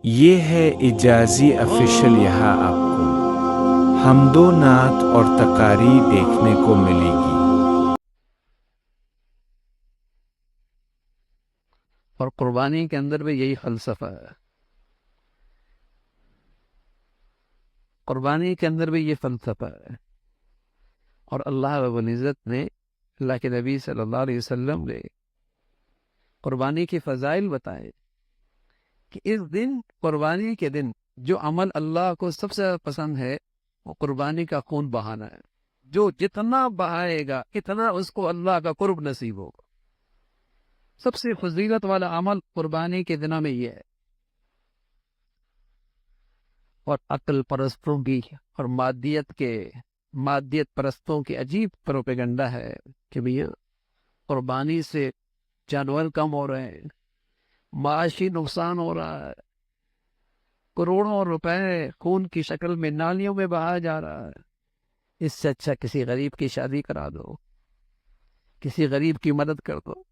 یہ ہے اجازی افیشل، یہاں آپ کو حمد و نعت اور تقاریر دیکھنے کو ملے گی۔ اور قربانی کے اندر بھی یہی فلسفہ ہے، قربانی کے اندر بھی یہ فلسفہ ہے۔ اور اللہ رب العزت نے، اللہ کے نبی صلی اللہ علیہ وسلم نے قربانی کے فضائل بتائے کہ اس دن، قربانی کے دن، جو عمل اللہ کو سب سے پسند ہے وہ قربانی کا خون بہانا ہے۔ جو جتنا بہائے گا اتنا اس کو اللہ کا قرب نصیب ہوگا۔ سب سے فضیلت والا عمل قربانی کے دنوں میں یہ ہے۔ اور عقل پرستوں کی اور مادیت پرستوں کی عجیب پروپیگنڈا ہے کہ بھیا قربانی سے جانور کم ہو رہے ہیں، معاشی نقصان ہو رہا ہے، کروڑوں روپے خون کی شکل میں نالیوں میں بہایا جا رہا ہے، اس سے اچھا کسی غریب کی شادی کرا دو، کسی غریب کی مدد کر دو،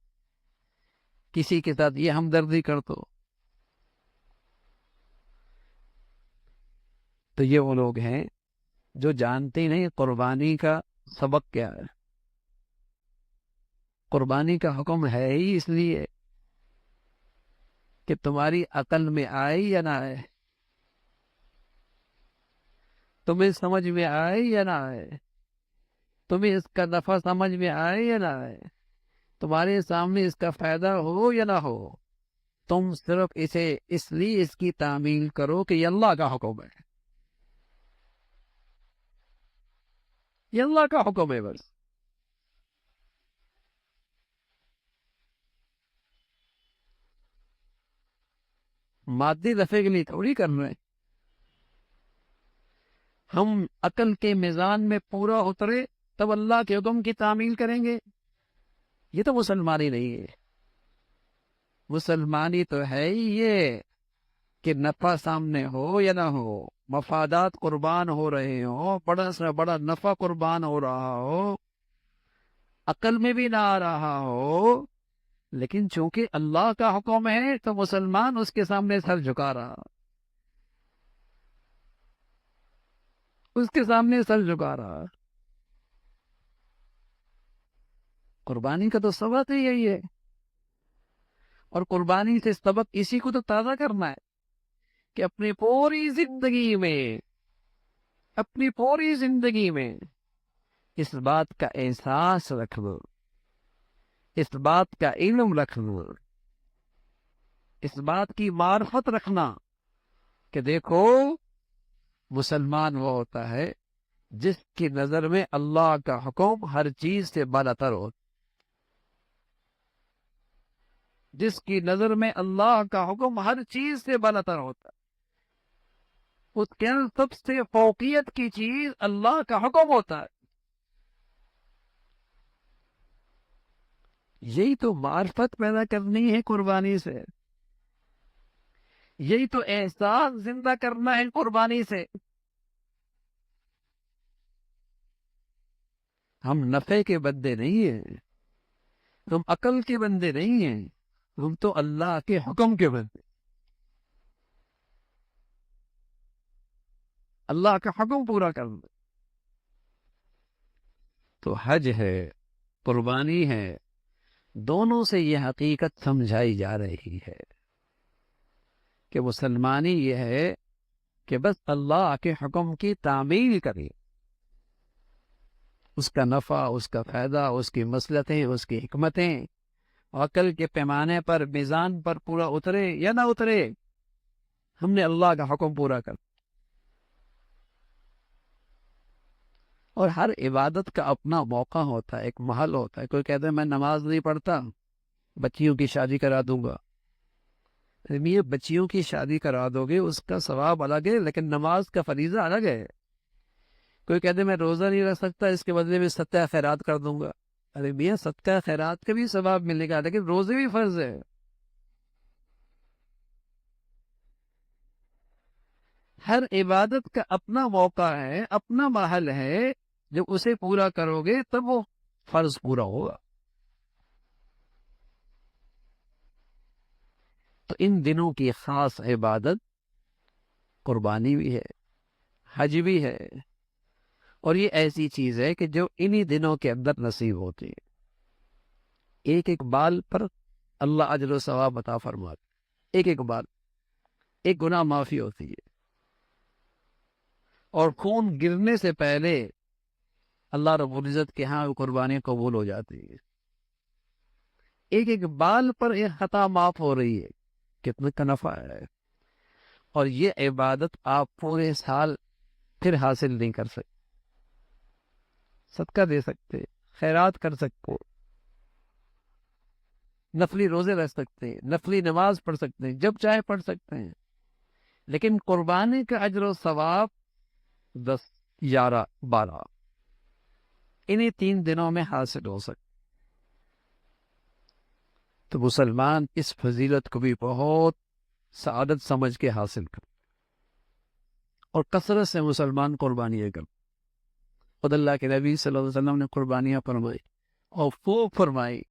کسی کے ساتھ یہ ہمدردی کر دو۔ تو یہ وہ لوگ ہیں جو جانتے نہیں قربانی کا سبق کیا ہے۔ قربانی کا حکم ہے ہی اس لیے کہ تمہاری عقل میں آئے یا نہ آئے، تمہیں سمجھ میں آئے یا نہ آئے، تمہیں اس کا نفع سمجھ میں آئے یا نہ آئے، تمہارے سامنے اس کا فائدہ ہو یا نہ ہو، تم صرف اسے اس لیے اس کی تعمیل کرو کہ یہ اللہ کا حکم ہے، یہ اللہ کا حکم ہے بس۔ مادی نفع کے لیے تھوڑی کر رہے ہیں۔ ہم عقل کے میزان میں پورا اترے تب اللہ کے حکم کی تعمیل کریں گے۔ یہ تو مسلمانی نہیں ہے۔ مسلمانی تو ہے ہی یہ کہ نفع سامنے ہو یا نہ ہو، مفادات قربان ہو رہے ہوں، بڑا سے بڑا نفع قربان ہو رہا ہو، عقل میں بھی نہ آ رہا ہو، لیکن چونکہ اللہ کا حکم ہے تو مسلمان اس کے سامنے سر جھکا رہا، اس کے سامنے سر جھکا رہا۔ قربانی کا تو سبق ہی یہی ہے، اور قربانی سے سبق اسی کو تو تازہ کرنا ہے کہ اپنی پوری زندگی میں اس بات کا احساس رکھ لو، اس بات کا علم رکھ لو، اس بات کی معرفت رکھنا کہ دیکھو مسلمان وہ ہوتا ہے جس کی نظر میں اللہ کا حکم ہر چیز سے بالاتر ہو، جس کی نظر میں اللہ کا حکم ہر چیز سے بالاتر ہوتا ہے، اس کے سب سے فوقیت کی چیز اللہ کا حکم ہوتا ہے۔ یہی تو معرفت پیدا کرنی ہے قربانی سے، یہی تو احساس زندہ کرنا ہے قربانی سے۔ ہم نفع کے بندے نہیں ہیں، ہم عقل کے بندے نہیں ہیں، ہم تو اللہ کے حکم کے بندے، اللہ کا حکم پورا کرنا۔ تو حج ہے، قربانی ہے، دونوں سے یہ حقیقت سمجھائی جا رہی ہے کہ مسلمانی یہ ہے کہ بس اللہ کے حکم کی تعمیل کرے، اس کا نفع، اس کا فائدہ، اس کی مصلحتیں، اس کی حکمتیں عقل کے پیمانے پر، میزان پر پورا اترے یا نہ اترے، ہم نے اللہ کا حکم پورا کر۔ اور ہر عبادت کا اپنا موقع ہوتا ہے، ایک محل ہوتا ہے۔ کوئی کہتا ہے میں نماز نہیں پڑھتا، بچیوں کی شادی کرا دوں گا۔ یہ بچیوں کی شادی کرا دو گے اس کا ثواب الگ ہے، لیکن نماز کا فریضہ الگ ہے۔ کوئی کہتے میں روزہ نہیں رکھ سکتا، اس کے بدلے میں صدقہ خیرات کر دوں گا۔ ارے میاں صدقہ خیرات کا بھی ثواب ملے گا، لیکن روزے بھی فرض ہے۔ ہر عبادت کا اپنا موقع ہے، اپنا محل ہے، جب اسے پورا کرو گے تب وہ فرض پورا ہوگا۔ تو ان دنوں کی خاص عبادت قربانی بھی ہے، حج بھی ہے، اور یہ ایسی چیز ہے کہ جو انہی دنوں کے اندر نصیب ہوتی ہے۔ ایک ایک بال پر اللہ اجر و ثواب عطا فرماتا، ایک ایک بال، ایک گناہ معافی ہوتی ہے، اور خون گرنے سے پہلے اللہ رب العزت کے ہاں قربانی قبول ہو جاتی ہے۔ ایک ایک بال پر ایک خطا معاف ہو رہی ہے، کتنے کا نفع ہے۔ اور یہ عبادت آپ پورے سال پھر حاصل نہیں کر سکتے، صدقہ دے سکتے، خیرات کر سکتے، نفلی روزے رکھ سکتے ہیں، نفلی نماز پڑھ سکتے ہیں، جب چاہے پڑھ سکتے ہیں، لیکن قربانی کا اجر و ثواب 10، 11، 12 انہی 3 دنوں میں حاصل ہو سکتا۔ تو مسلمان اس فضیلت کو بھی بہت سعادت سمجھ کے حاصل کر، اور کثرت سے مسلمان قربانیاں کر۔ خود اللہ کے نبی صلی اللہ علیہ وسلم نے قربانیاں فرمائی، اور وہ فرمائی